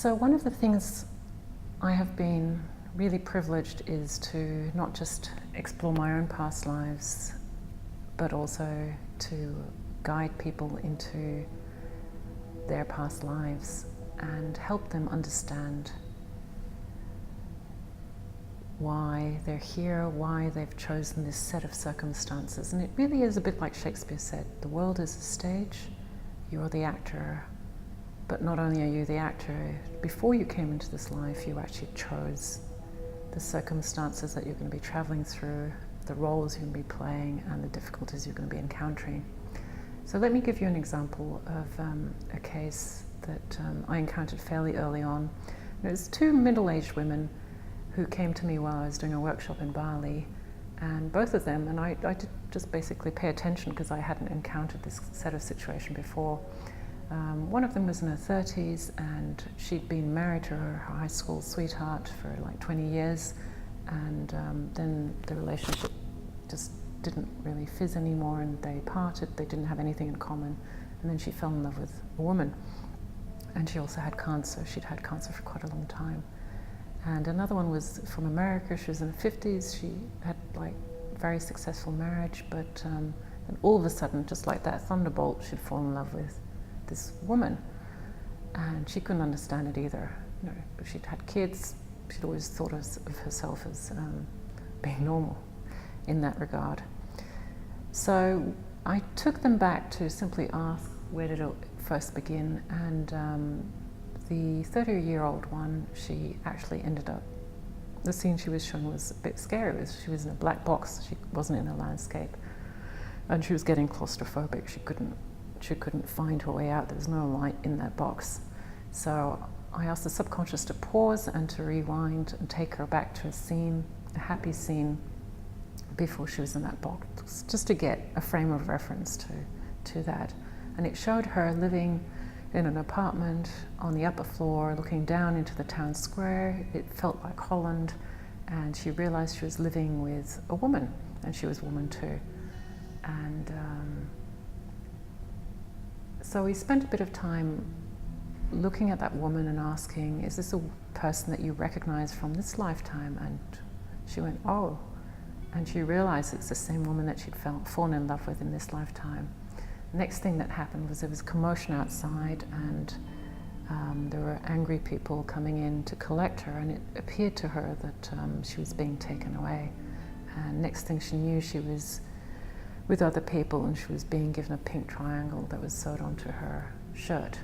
So one of the things I have been really privileged is to not just explore my own past lives, but also to guide people into their past lives and help them understand why they're here, why they've chosen this set of circumstances. And it really is a bit like Shakespeare said, the world is a stage, you're the actor. But not only are you the actor, before you came into this life, you actually chose the circumstances that you're going to be traveling through, the roles you're going to be playing, and the difficulties you're going to be encountering. So let me give you an example of a case that I encountered fairly early on. It was two middle-aged women who came to me while I was doing a workshop in Bali, and both of them, and I did just basically pay attention because I hadn't encountered this set of situation before. One of them was in her 30s, and she'd been married to her high school sweetheart for like 20 years, and then the relationship just didn't really fizz anymore, and they parted. They didn't have anything in common, and then she fell in love with a woman, and she also had cancer. She'd had cancer for quite a long time. And another one was from America. She was in her 50s. She had like very successful marriage, but and all of a sudden, just like that thunderbolt, she'd fallen in love with this woman, and she couldn't understand it either. You know, but she'd had kids. She'd always thought of herself as being normal in that regard. So I took them back to simply ask, where did it first begin? And the 30-year-old one, she actually ended up, the scene she was shown was a bit scary. She was in a black box. She wasn't in a landscape, and she was getting claustrophobic. She couldn't find her way out. There was no light in that box. So I asked the subconscious to pause and to rewind and take her back to a scene, a happy scene, before she was in that box, just to get a frame of reference to that. And it showed her living in an apartment on the upper floor, looking down into the town square. It felt like Holland, and she realized she was living with a woman, and she was a woman too. And so we spent a bit of time looking at that woman and asking, is this a person that you recognize from this lifetime? And she went, oh. And she realized it's the same woman that she'd fallen in love with in this lifetime. Next thing that happened was there was commotion outside, and there were angry people coming in to collect her, and it appeared to her that she was being taken away. And next thing she knew, she was with other people, and she was being given a pink triangle that was sewed onto her shirt.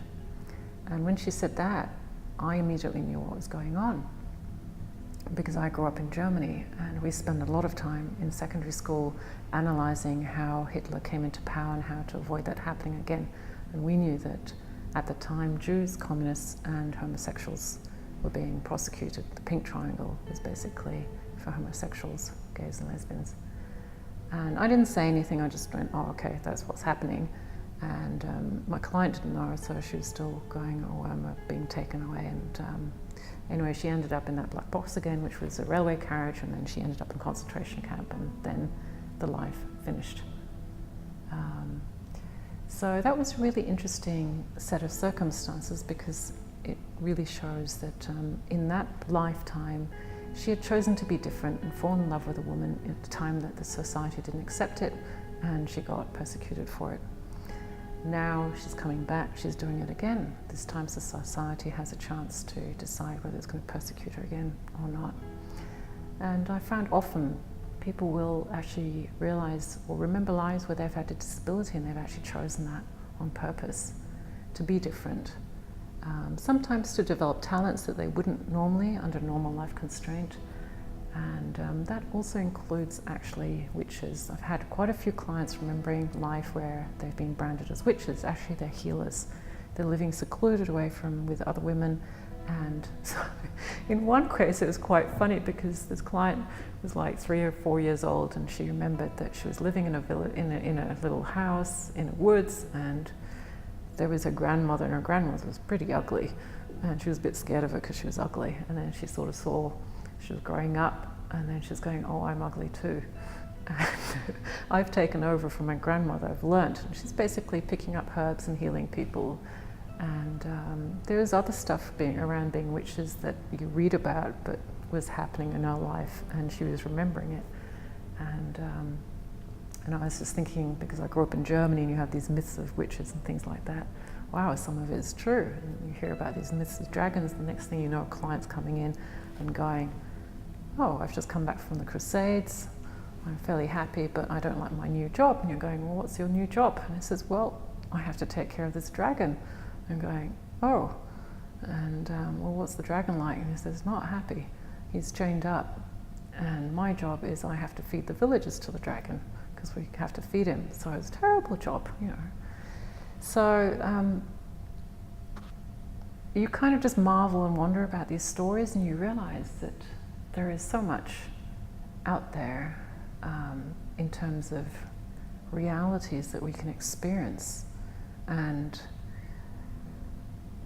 And when she said that, I immediately knew what was going on, because I grew up in Germany, and we spent a lot of time in secondary school analyzing how Hitler came into power and how to avoid that happening again. And we knew that at the time, Jews, communists, and homosexuals were being prosecuted. The pink triangle was basically for homosexuals, gays and lesbians. And I didn't say anything, I just went, oh, okay, that's what's happening. And my client didn't know, so she was still going, oh, I'm being taken away. And anyway, she ended up in that black box again, which was a railway carriage, and then she ended up in a concentration camp, and then the life finished. So that was a really interesting set of circumstances, because it really shows that in that lifetime, she had chosen to be different and fallen in love with a woman at the time that the society didn't accept it, and she got persecuted for it. Now she's coming back, she's doing it again. This time the society has a chance to decide whether it's going to persecute her again or not. And I found often people will actually realize or remember lives where they've had a disability and they've actually chosen that on purpose, to be different. Sometimes to develop talents that they wouldn't normally under normal life constraint. And that also includes actually witches. I've had quite a few clients remembering life where they've been branded as witches. Actually, they're healers. They're living secluded away from with other women. And so in one case, it was quite funny, because this client was like 3 or 4 years old, and she remembered that she was living in a village, in a little house in the woods, and there was her grandmother, and her grandmother was pretty ugly, and she was a bit scared of her because she was ugly. And then she sort of saw she was growing up, and then she's going, oh, I'm ugly too. And I've taken over from my grandmother, I've learnt. And she's basically picking up herbs and healing people And there was other stuff around being witches that you read about but was happening in her life, and she was remembering it. And I was just thinking, because I grew up in Germany and you have these myths of witches and things like that, wow, some of it is true. And you hear about these myths of dragons, the next thing you know, clients coming in and going, oh, I've just come back from the Crusades, I'm fairly happy, but I don't like my new job. And you're going, well, what's your new job? And he says, well, I have to take care of this dragon. And I'm going, oh, and well, what's the dragon like? And he says, not happy. He's chained up. And my job is I have to feed the villagers to the dragon, because we have to feed him. So it's a terrible job, you know. So you kind of just marvel and wonder about these stories, and you realize that there is so much out there in terms of realities that we can experience. And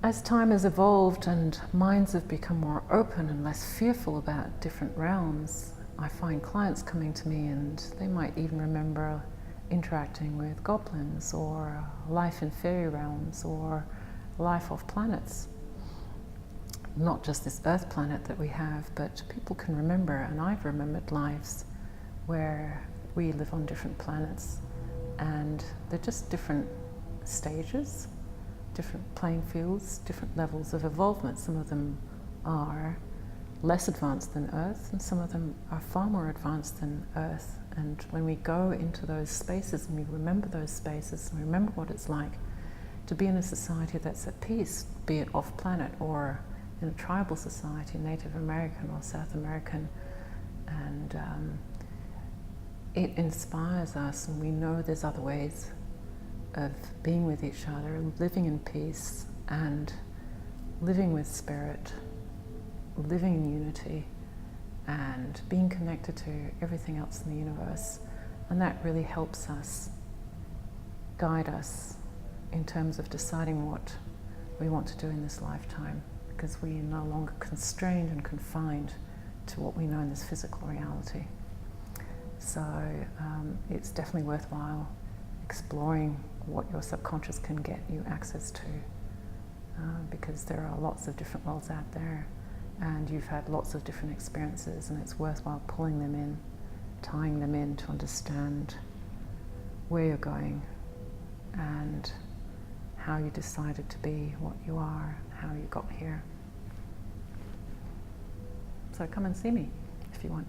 as time has evolved and minds have become more open and less fearful about different realms, I find clients coming to me and they might even remember interacting with goblins or life in fairy realms or life off planets. Not just this Earth planet that we have, but people can remember, and I've remembered lives where we live on different planets, and they're just different stages, different playing fields, different levels of involvement. Some of them are less advanced than Earth, and some of them are far more advanced than Earth. And when we go into those spaces and we remember those spaces and remember what it's like to be in a society that's at peace, be it off planet or in a tribal society, Native American or South American, and it inspires us, and we know there's other ways of being with each other, living in peace and living with spirit, living in unity and being connected to everything else in the universe. And that really helps us, guide us in terms of deciding what we want to do in this lifetime, because we are no longer constrained and confined to what we know in this physical reality. So it's definitely worthwhile exploring what your subconscious can get you access to, because there are lots of different worlds out there, and you've had lots of different experiences, and it's worthwhile pulling them in, tying them in to understand where you're going and how you decided to be what you are, how you got here. So come and see me if you want.